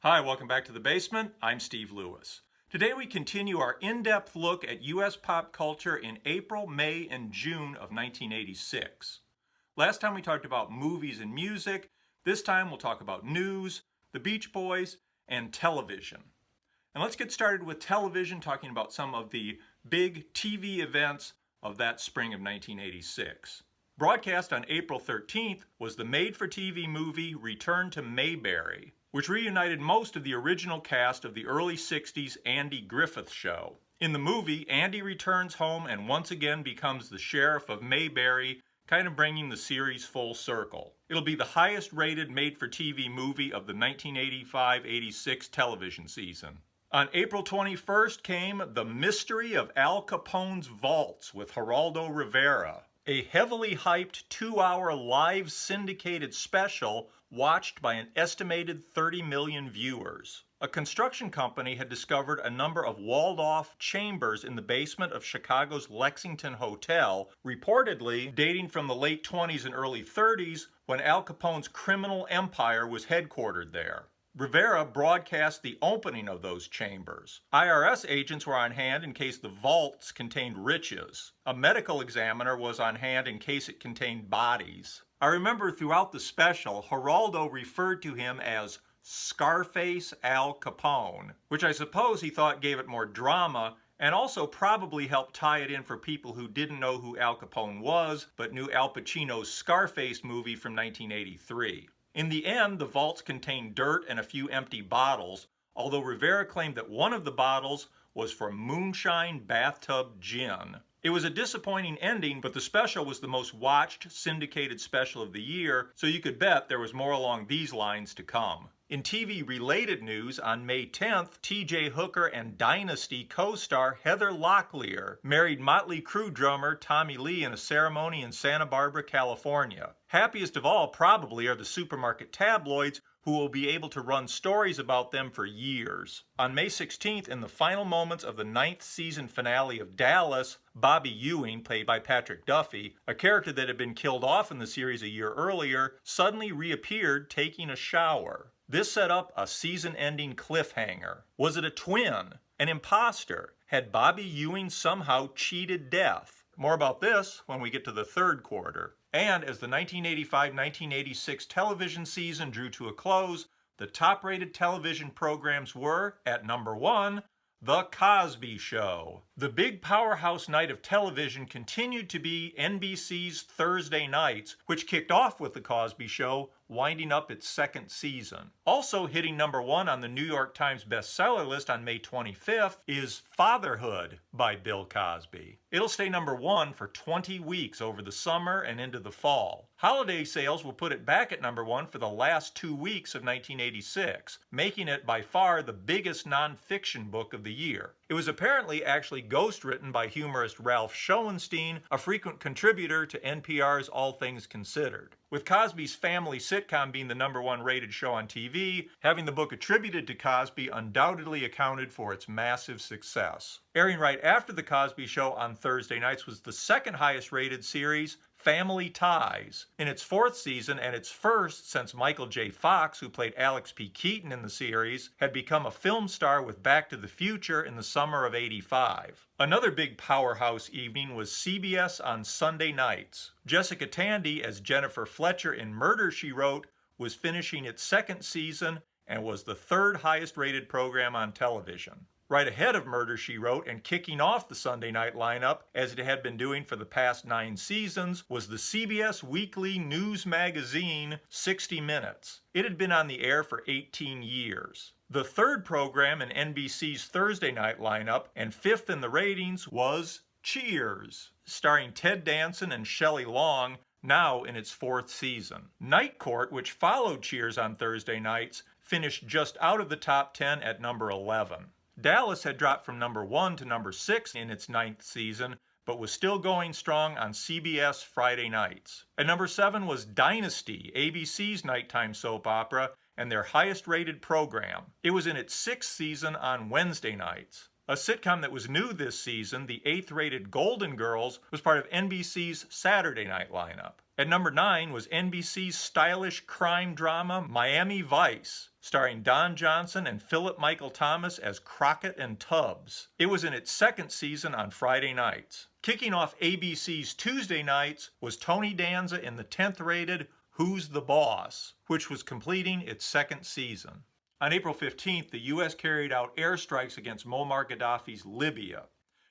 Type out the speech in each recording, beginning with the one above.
Hi, welcome back to The Basement. I'm Steve Lewis. Today we continue our in-depth look at U.S. pop culture in April, May, and June of 1986. Last time we talked about movies and music. This time we'll talk about news, the Beach Boys, and television. And let's get started with television, talking about some of the big TV events of that spring of 1986. Broadcast on April 13th was the made-for-TV movie Return to Mayberry, which reunited most of the original cast of the early 60s Andy Griffith Show. In the movie, Andy returns home and once again becomes the sheriff of Mayberry, kind of bringing the series full circle. It'll be the highest rated made-for-TV movie of the 1985-86 television season. On April 21st came The Mystery of Al Capone's Vaults with Geraldo Rivera, a heavily hyped 2-hour live syndicated special watched by an estimated 30 million viewers. A construction company had discovered a number of walled-off chambers in the basement of Chicago's Lexington Hotel, reportedly dating from the late 20s and early 30s when Al Capone's criminal empire was headquartered there. Rivera broadcast the opening of those chambers. IRS agents were on hand in case the vaults contained riches. A medical examiner was on hand in case it contained bodies. I remember throughout the special, Geraldo referred to him as Scarface Al Capone, which I suppose he thought gave it more drama and also probably helped tie it in for people who didn't know who Al Capone was but knew Al Pacino's Scarface movie from 1983. In the end, the vaults contained dirt and a few empty bottles, although Rivera claimed that one of the bottles was for moonshine bathtub gin. It was a disappointing ending, but the special was the most watched syndicated special of the year, so you could bet there was more along these lines to come. In TV-related news, on May 10th, T.J. Hooker and Dynasty co-star Heather Locklear married Motley Crue drummer Tommy Lee in a ceremony in Santa Barbara, California. Happiest of all probably are the supermarket tabloids, who will be able to run stories about them for years. On May 16th, in the final moments of the 9th season finale of Dallas, Bobby Ewing, played by Patrick Duffy, a character that had been killed off in the series a year earlier, suddenly reappeared taking a shower. This set up a season-ending cliffhanger. Was it a twin? An imposter? Had Bobby Ewing somehow cheated death? More about this when we get to the third quarter. And as the 1985-1986 television season drew to a close, the top-rated television programs were, at number 1, The Cosby Show. The big powerhouse night of television continued to be NBC's Thursday nights, which kicked off with The Cosby Show, winding up its second season. Also hitting number 1 on the New York Times bestseller list on May 25th is Fatherhood by Bill Cosby. It'll stay number 1 for 20 weeks over the summer and into the fall. Holiday sales will put it back at number 1 for the last 2 weeks of 1986, making it by far the biggest nonfiction book of the year. It was apparently actually ghostwritten by humorist Ralph Schoenstein, a frequent contributor to NPR's All Things Considered. With Cosby's family sitcom being the number 1 rated show on TV, having the book attributed to Cosby undoubtedly accounted for its massive success. Airing right after The Cosby Show on Thursday nights was the second highest rated series, Family Ties. In its 4th season and its first since Michael J. Fox, who played Alex P. Keaton in the series, had become a film star with Back to the Future in the summer of '85. Another big powerhouse evening was CBS on Sunday nights. Jessica Tandy as Jennifer Fletcher in Murder, She Wrote was finishing its 2nd season and was the 3rd highest rated program on television. Right ahead of Murder, She Wrote and kicking off the Sunday night lineup, as it had been doing for the past 9 seasons, was the CBS weekly news magazine 60 Minutes. It had been on the air for 18 years. The 3rd program in NBC's Thursday night lineup, and 5th in the ratings, was Cheers, starring Ted Danson and Shelley Long, now in its 4th season. Night Court, which followed Cheers on Thursday nights, finished just out of the top 10 at number 11. Dallas had dropped from number 1 to number 6 in its 9th season, but was still going strong on CBS Friday nights. At number 7 was Dynasty, ABC's nighttime soap opera, and their highest rated program. It was in its 6th season on Wednesday nights. A sitcom that was new this season, the 8th rated Golden Girls, was part of NBC's Saturday night lineup. At number 9 was NBC's stylish crime drama Miami Vice, starring Don Johnson and Philip Michael Thomas as Crockett and Tubbs. It was in its second season on Friday nights. Kicking off ABC's Tuesday nights was Tony Danza in the 10th-rated Who's the Boss, which was completing its second season. On April 15th, the U.S. carried out airstrikes against Muammar Gaddafi's Libya.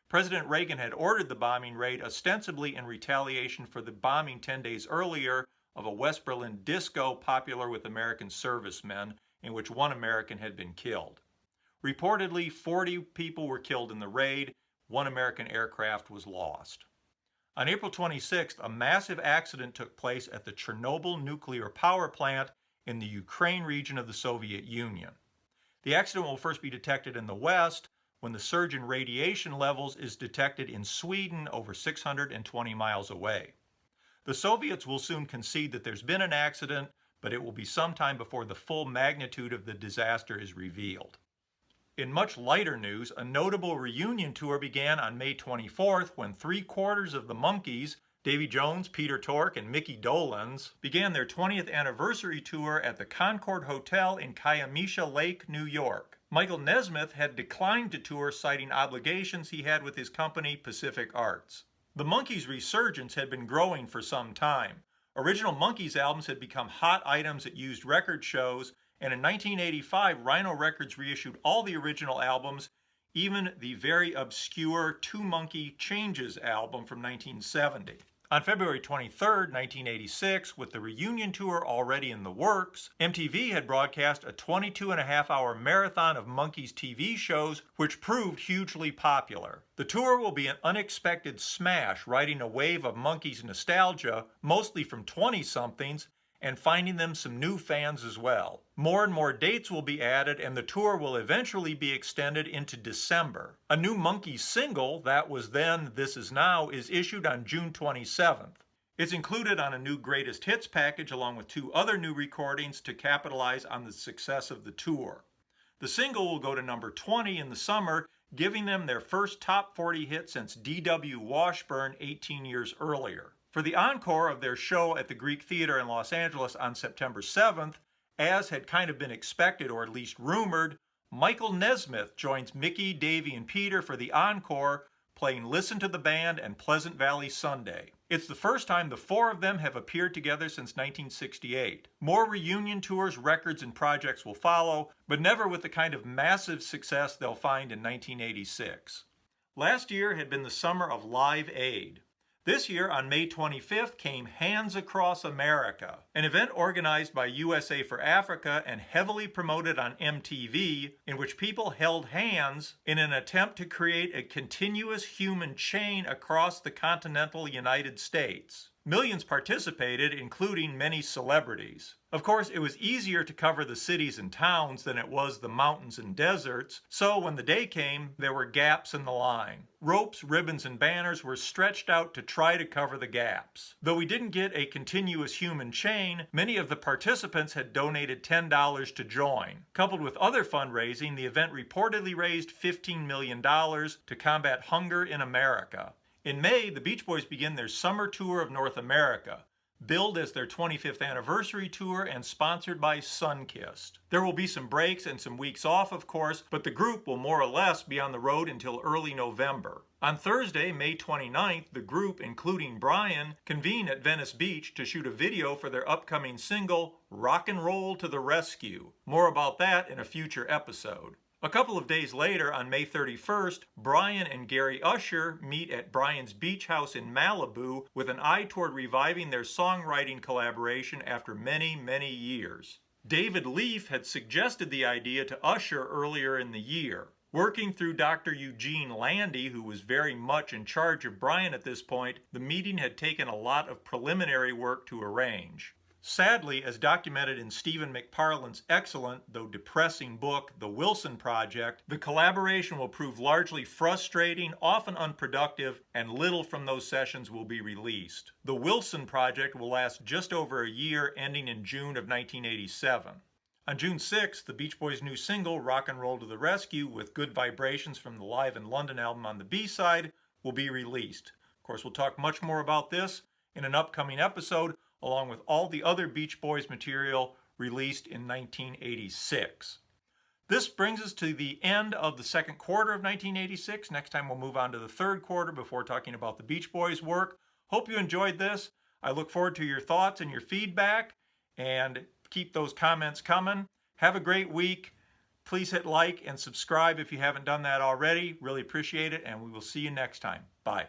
President Reagan had ordered the bombing raid ostensibly in retaliation for the bombing 10 days earlier of a West Berlin disco popular with American servicemen, in which one American had been killed. Reportedly, 40 people were killed in the raid. One American aircraft was lost. On April 26th, a massive accident took place at the Chernobyl nuclear power plant in the Ukraine region of the Soviet Union. The accident will first be detected in the West, when the surge in radiation levels is detected in Sweden over 620 miles away. The Soviets will soon concede that there's been an accident, but it will be some time before the full magnitude of the disaster is revealed. In much lighter news, a notable reunion tour began on May 24th when 3/4 of the Monkees, Davy Jones, Peter Tork, and Mickey Dolenz, began their 20th anniversary tour at the Concord Hotel in Kiamiasha Lake, New York. Michael Nesmith had declined to tour, citing obligations he had with his company, Pacific Arts. The Monkees' resurgence had been growing for some time. Original Monkees albums had become hot items at used record shows, and in 1985, Rhino Records reissued all the original albums, even the very obscure Two Monkey Changes album from 1970. On February 23, 1986, with the reunion tour already in the works, MTV had broadcast a 22.5-hour marathon of Monkees TV shows, which proved hugely popular. The tour will be an unexpected smash, riding a wave of Monkees nostalgia, mostly from 20-somethings, and finding them some new fans as well. More and more dates will be added, and the tour will eventually be extended into December. A new Monkees single, That Was Then, This Is Now, is issued on June 27th. It's included on a new Greatest Hits package along with 2 other new recordings to capitalize on the success of the tour. The single will go to number 20 in the summer, giving them their first top 40 hit since D.W. Washburn 18 years earlier. For the encore of their show at the Greek Theater in Los Angeles on September 7th, as had kind of been expected or at least rumored, Michael Nesmith joins Mickey, Davy, and Peter for the encore, playing Listen to the Band and Pleasant Valley Sunday. It's the first time the 4 of them have appeared together since 1968. More reunion tours, records, and projects will follow, but never with the kind of massive success they'll find in 1986. Last year had been the summer of Live Aid. This year, on May 25th, came Hands Across America, an event organized by USA for Africa and heavily promoted on MTV, in which people held hands in an attempt to create a continuous human chain across the continental United States. Millions participated, including many celebrities. Of course, it was easier to cover the cities and towns than it was the mountains and deserts, so when the day came, there were gaps in the line. Ropes, ribbons, and banners were stretched out to try to cover the gaps. Though we didn't get a continuous human chain, many of the participants had donated $10 to join. Coupled with other fundraising, the event reportedly raised $15 million to combat hunger in America. In May, the Beach Boys begin their summer tour of North America, billed as their 25th anniversary tour and sponsored by Sunkist. There will be some breaks and some weeks off, of course, but the group will more or less be on the road until early November. On Thursday, May 29th, the group, including Brian, convene at Venice Beach to shoot a video for their upcoming single, Rock and Roll to the Rescue. More about that in a future episode. A couple of days later, on May 31st, Brian and Gary Usher meet at Brian's beach house in Malibu with an eye toward reviving their songwriting collaboration after many, many years. David Leaf had suggested the idea to Usher earlier in the year. Working through Dr. Eugene Landy, who was very much in charge of Brian at this point, the meeting had taken a lot of preliminary work to arrange. Sadly, as documented in Stephen McParland's excellent, though depressing book, The Wilson Project, the collaboration will prove largely frustrating, often unproductive, and little from those sessions will be released. The Wilson Project will last just over a year, ending in June of 1987. On June 6th, the Beach Boys' new single, Rock and Roll to the Rescue, with Good Vibrations from the Live in London album on the B-side, will be released. Of course, we'll talk much more about this in an upcoming episode, along with all the other Beach Boys material released in 1986. This brings us to the end of the second quarter of 1986. Next time we'll move on to the third quarter before talking about the Beach Boys' work. Hope you enjoyed this. I look forward to your thoughts and your feedback, and keep those comments coming. Have a great week. Please hit like and subscribe if you haven't done that already. Really appreciate it, and we will see you next time. Bye.